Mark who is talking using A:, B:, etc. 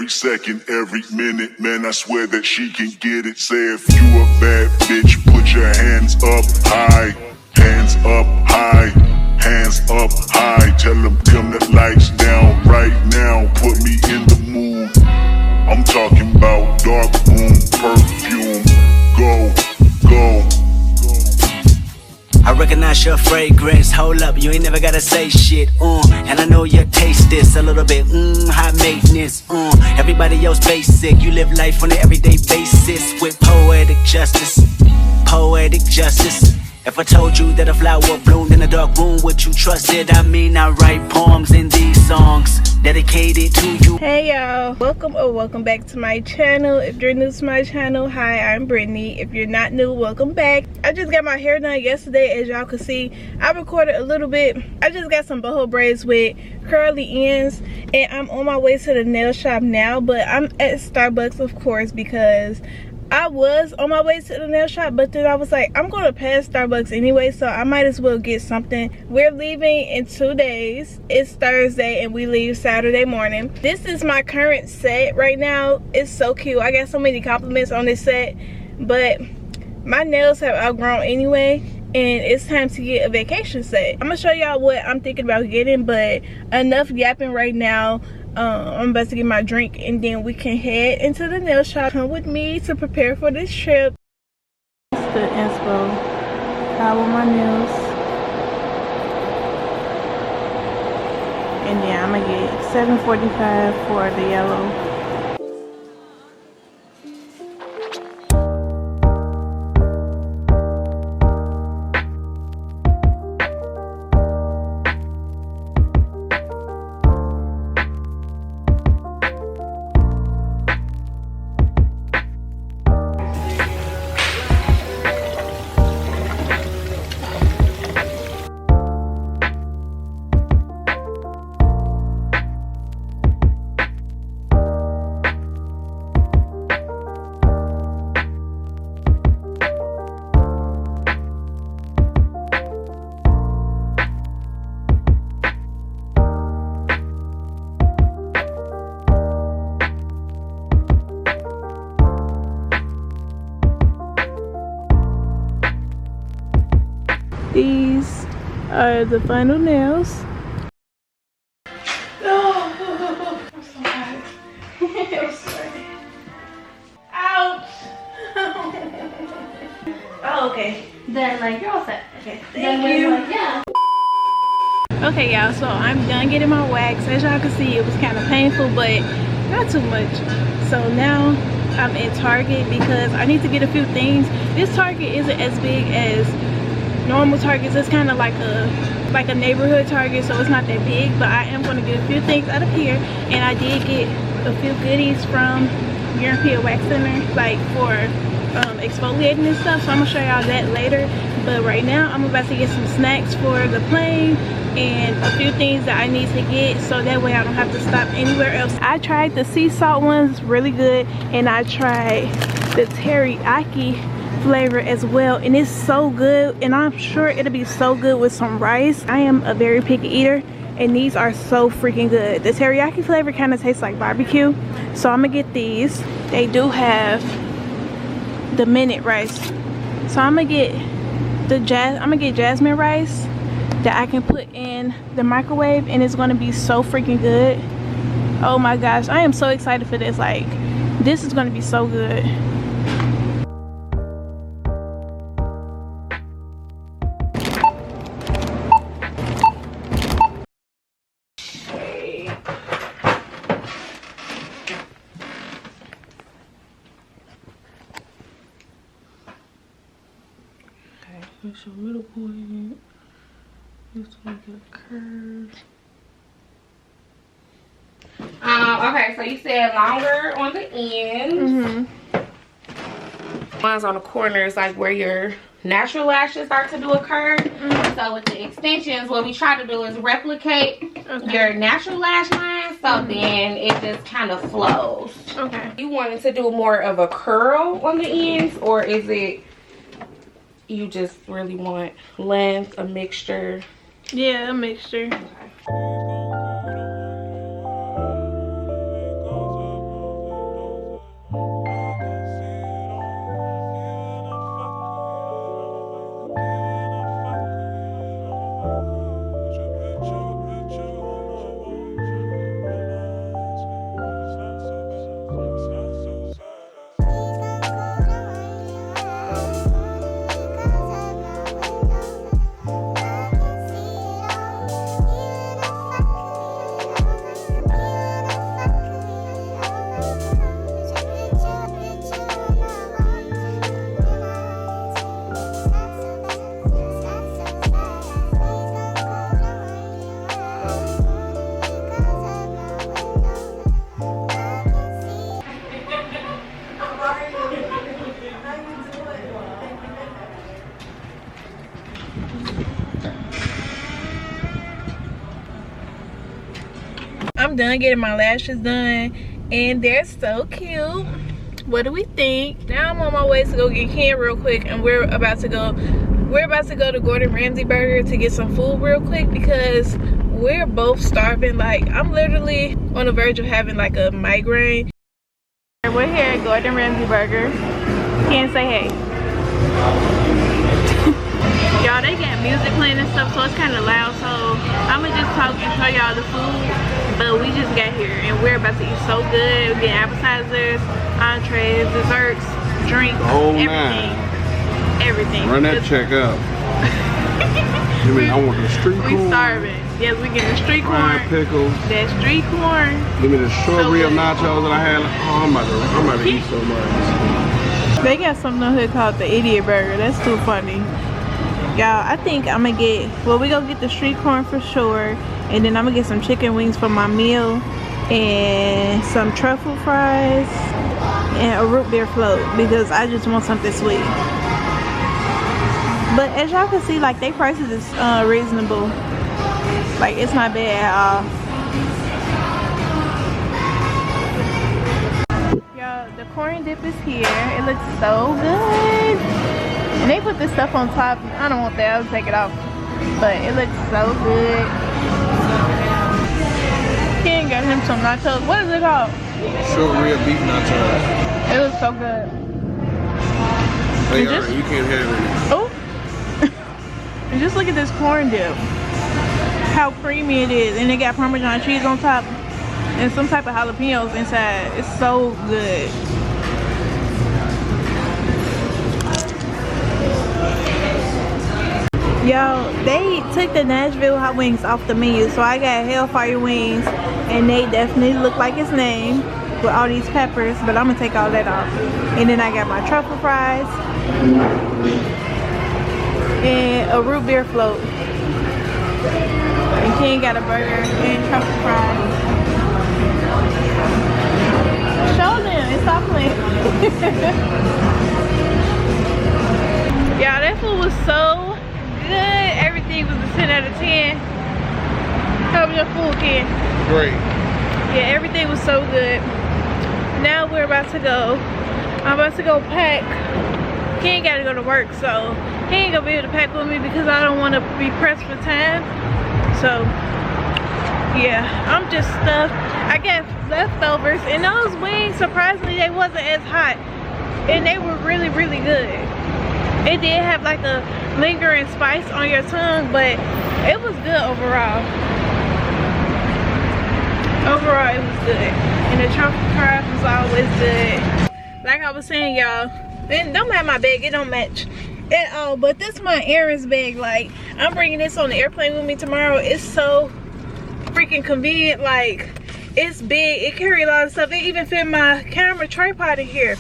A: every second, every minute. Man, I swear that she can get it. Say if you a bad bitch, put your hands up high. Hands up high. Hands up high. Tell them dim the lights down right now. Put me in the mood. I'm talking about dark room perfume. Go, go.
B: I recognize your fragrance. Hold up, you ain't never gotta say shit. And I know your taste is a little bit high maintenance. Everybody else basic. You live life on an everyday basis with poetic justice. Poetic justice. If I told you that a flower bloomed in a dark room, would you trust it? I mean, I write poems in these songs dedicated to you.
C: Hey y'all, welcome back to my channel. If you're new to my channel, hi, I'm Brittany. If you're not new, welcome back. I just got my hair done yesterday. As y'all can see, I recorded a little bit. I just got some boho braids with curly ends, and I'm on my way to the nail shop now, but I'm at Starbucks, of course, because I was on my way to the nail shop, but then I was like, I'm going to pass Starbucks anyway, so I might as well get something. We're leaving in 2 days. It's Thursday and we leave Saturday morning. This is my current set right now. It's so cute. I got so many compliments on this set, but my nails have outgrown anyway, and it's time to get a vacation set. I'm going to show y'all what I'm thinking about getting, but enough yapping right now. I'm about to get my drink and then we can head into the nail shop. Come with me to prepare for this trip. It's the inspo. How with my nails. And then I'm gonna get $7.45 for the yellow. These are the final nails. Oh, I'm so hot. I'm sorry. Ouch. Oh, okay.
D: Then like you're all set.
C: Okay, thank you.
D: Like, yeah.
C: Okay, y'all, so I'm done getting my wax. As y'all can see, it was kind of painful, but not too much. So now I'm in Target because I need to get a few things. This Target isn't as big as normal Targets. It's kind of like a neighborhood Target, so it's not that big, but I am going to get a few things out of here. And I did get a few goodies from European Wax Center, like for exfoliating and stuff, so I'm gonna show y'all that later. But right now I'm about to get some snacks for the plane and a few things that I need to get, so that way I don't have to stop anywhere else. I tried the sea salt ones, really good, and I tried the teriyaki flavor as well, and it's so good, and I'm sure it'll be so good with some rice. I am a very picky eater, and these are so freaking good. The teriyaki flavor kind of tastes like barbecue, so I'm gonna get these. They do have the minute rice, so I'm gonna get jasmine rice that I can put in the microwave, and it's gonna be so freaking good. Oh my gosh, I am so excited for this. Like, this is gonna be so good. Here's your middle point. This one get a curve.
D: Okay, so you said longer on the ends. One's on the corners, like where your natural lashes start to do a curve. So with the extensions, what we try to do is replicate your natural lash line, so then it just kind of flows.
C: Okay.
D: You wanted to do more of a curl on the ends, or is it you just really want length, a mixture?
C: Yeah, a mixture. I'm done getting my lashes done, and they're so cute. What do we think? Now I'm on my way to go get Ken real quick, and we're about to go to Gordon Ramsay Burger to get some food real quick because we're both starving. Like, I'm literally on the verge of having like a migraine. We're here at Gordon Ramsay Burger. Ken, say hey. Y'all, they got music playing and stuff, so it's kind of loud, so I'm gonna just talk and show y'all the food. But we just got here and we're about to eat so good. We get appetizers, entrees, desserts, drinks, everything.
E: Run that check up. You mean I want the street corn?
C: We starving. Yes, we getting street corn.
E: Pickles.
C: That street corn.
E: Give me the short rib nachos that I had. Oh, I'm about to eat so much.
C: They got something on here called the Idiot Burger. That's too funny. Y'all, I think I'm gonna get, well, we gonna get the street corn for sure, and then I'm gonna get some chicken wings for my meal, and some truffle fries, and a root beer float, because I just want something sweet. But as y'all can see, like, their prices is reasonable. Like, it's not bad at all. Y'all, the corn dip is here. It looks so good. And they put this stuff on top. I don't want that. I'll take it off. But it looks so good. Ken got him some nachos. What is it called?
E: Short rib beef nachos.
C: It looks so good.
E: They are. You can't have it.
C: Oh. And just look at this corn dip. How creamy it is. And they got Parmesan cheese on top. And some type of jalapenos inside. It's so good. Yo, they took the Nashville hot wings off the menu, so I got Hellfire wings, and they definitely look like its name with all these peppers, but I'm gonna take all that off. And then I got my truffle fries and a root beer float. And Ken got a burger and truffle fries. Show them and stop playing. Yeah, that food was so good. Everything was a 10 out of 10. How was your food, Ken?
E: Great.
C: Yeah, everything was so good. Now we're about to go. I'm about to go pack. Ken got to go to work, so he ain't gonna be able to pack with me because I don't want to be pressed for time. So yeah, I'm just stuffed. I got leftovers, and those wings, surprisingly, they wasn't as hot, and they were really, really good. It did have like a lingering spice on your tongue, but it was good overall. Overall, it was good. And the truffle fries was always good. Like I was saying, y'all, and don't have my bag, it don't match at all. But this is my errands bag. Like, I'm bringing this on the airplane with me tomorrow. It's so freaking convenient. Like, it's big, it carry a lot of stuff. It even fit my camera tripod in here.